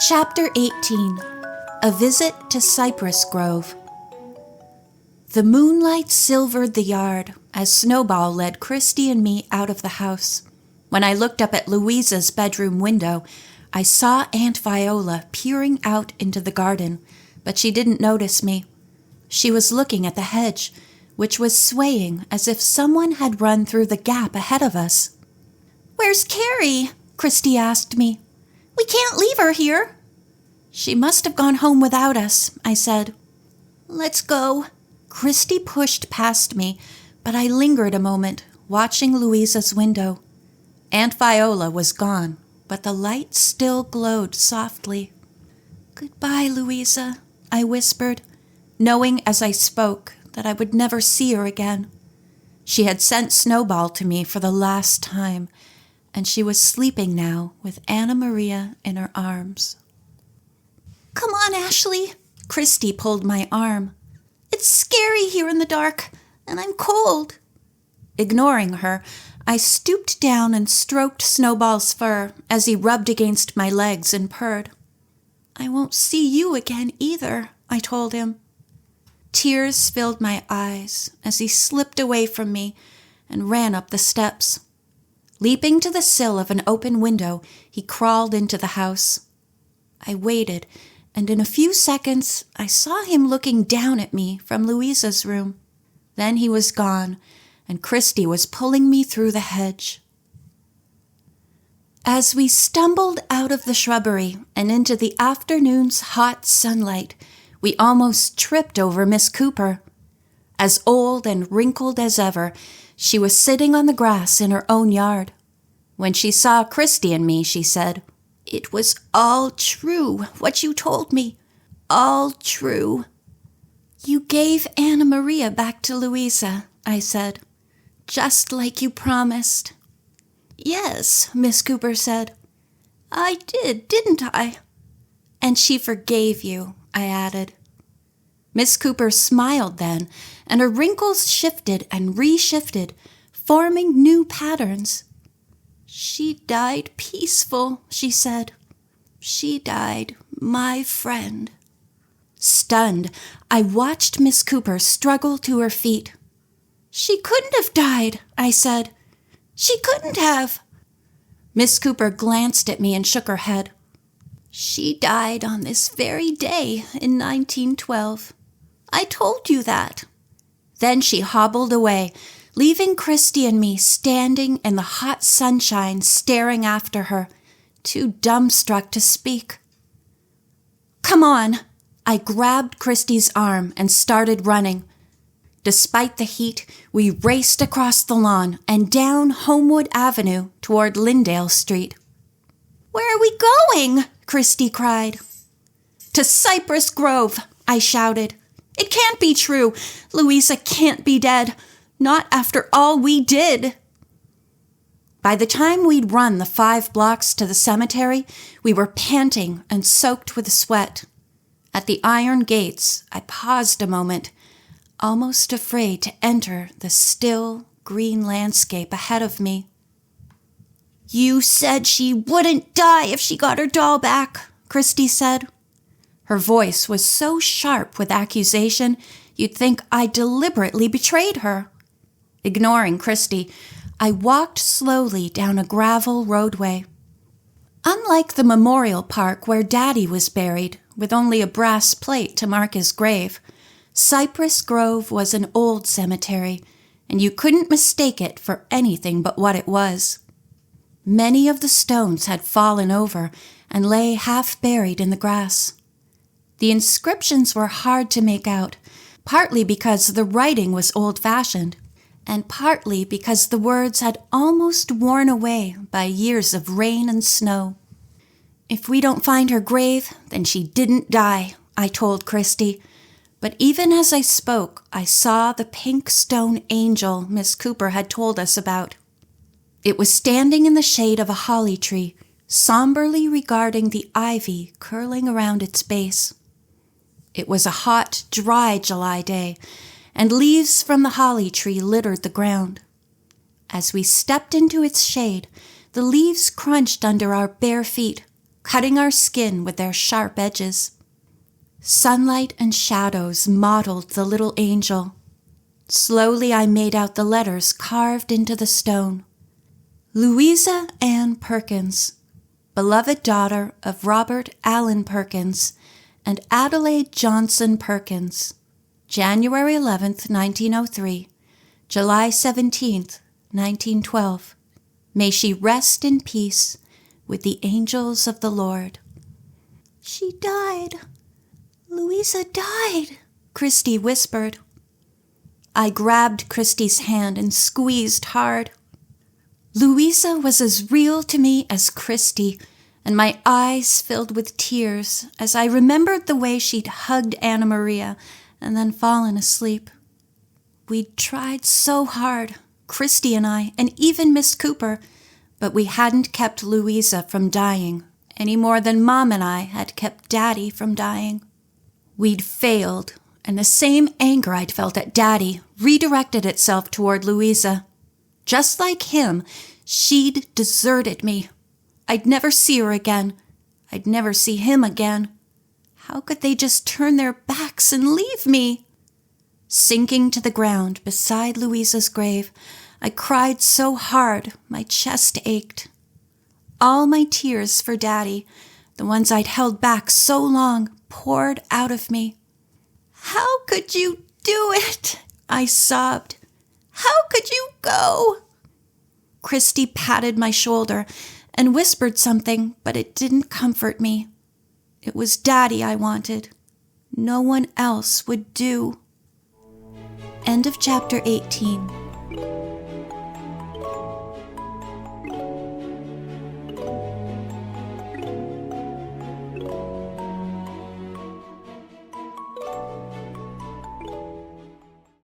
Chapter 18. A Visit to Cypress Grove. The moonlight silvered the yard as Snowball led Christy and me out of the house. When I looked up at Louisa's bedroom window, I saw Aunt Viola peering out into the garden, but she didn't notice me. She was looking at the hedge, which was swaying as if someone had run through the gap ahead of us. "Where's Carrie?" Christy asked me. "We can't leave her here." "She must have gone home without us," I said. "Let's go." Christy pushed past me, but I lingered a moment, watching Louisa's window. Aunt Viola was gone, but the light still glowed softly. "Goodbye, Louisa," I whispered, knowing as I spoke that I would never see her again. She had sent Snowball to me for the last time, and she was sleeping now with Anna Maria in her arms. "Come on, Ashley." Christy pulled my arm. "It's scary here in the dark, and I'm cold." Ignoring her, I stooped down and stroked Snowball's fur as he rubbed against my legs and purred. "I won't see you again either," I told him. Tears filled my eyes as he slipped away from me and ran up the steps. Leaping to the sill of an open window, he crawled into the house. I waited, and in a few seconds I saw him looking down at me from Louisa's room. Then he was gone, and Christy was pulling me through the hedge. As we stumbled out of the shrubbery and into the afternoon's hot sunlight, we almost tripped over Miss Cooper. As old and wrinkled as ever, she was sitting on the grass in her own yard. When she saw Christy and me, she said, "It was all true, what you told me. All true." "You gave Anna Maria back to Louisa," I said, "just like you promised." "Yes," Miss Cooper said. "I did, didn't I?" "And she forgave you," I added. Miss Cooper smiled then, and her wrinkles shifted and reshifted, forming new patterns. "She died peaceful," she said. "She died my friend." Stunned, I watched Miss Cooper struggle to her feet. "She couldn't have died," I said. "She couldn't have." Miss Cooper glanced at me and shook her head. "She died on this very day in 1912. I told you that." Then she hobbled away, leaving Christy and me standing in the hot sunshine staring after her, too dumbstruck to speak. "Come on!" I grabbed Christy's arm and started running. Despite the heat, we raced across the lawn and down Homewood Avenue toward Lyndale Street. "Where are we going?" Christy cried. "To Cypress Grove," I shouted. "It can't be true. Louisa can't be dead. Not after all we did." By the time we'd run the 5 blocks to the cemetery, we were panting and soaked with sweat. At the iron gates, I paused a moment, almost afraid to enter the still, green landscape ahead of me. "You said she wouldn't die if she got her doll back," Christy said. Her voice was so sharp with accusation, you'd think I deliberately betrayed her. Ignoring Christy, I walked slowly down a gravel roadway. Unlike the memorial park where Daddy was buried, with only a brass plate to mark his grave, Cypress Grove was an old cemetery, and you couldn't mistake it for anything but what it was. Many of the stones had fallen over and lay half buried in the grass. The inscriptions were hard to make out, partly because the writing was old-fashioned, and partly because the words had almost worn away by years of rain and snow. "If we don't find her grave, then she didn't die," I told Christy. But even as I spoke, I saw the pink stone angel Miss Cooper had told us about. It was standing in the shade of a holly tree, somberly regarding the ivy curling around its base. It was a hot, dry July day, and leaves from the holly tree littered the ground. As we stepped into its shade, The leaves crunched under our bare feet, cutting our skin with their sharp edges. Sunlight and shadows mottled the little angel. Slowly I made out the letters carved into the stone. Louisa Ann Perkins, beloved daughter of Robert Allen Perkins and Adelaide Johnson Perkins, January 11th, 1903, July 17th, 1912. May she rest in peace with the angels of the Lord. She died. Louisa died, Christy whispered. I grabbed Christy's hand and squeezed hard. Louisa was as real to me as Christy, and my eyes filled with tears as I remembered the way she'd hugged Anna Maria and then fallen asleep. We'd tried so hard, Christy and I, and even Miss Cooper, but we hadn't kept Louisa from dying any more than Mom and I had kept Daddy from dying. We'd failed, and the same anger I'd felt at Daddy redirected itself toward Louisa. Just like him, she'd deserted me. I'd never see her again. I'd never see him again. How could they just turn their backs and leave me? Sinking to the ground beside Louisa's grave, I cried so hard my chest ached. All my tears for Daddy, the ones I'd held back so long, poured out of me. How could you do it? I sobbed. How could you go? Christy patted my shoulder and whispered something, but it didn't comfort me. It was Daddy I wanted. No one else would do. End of chapter 18.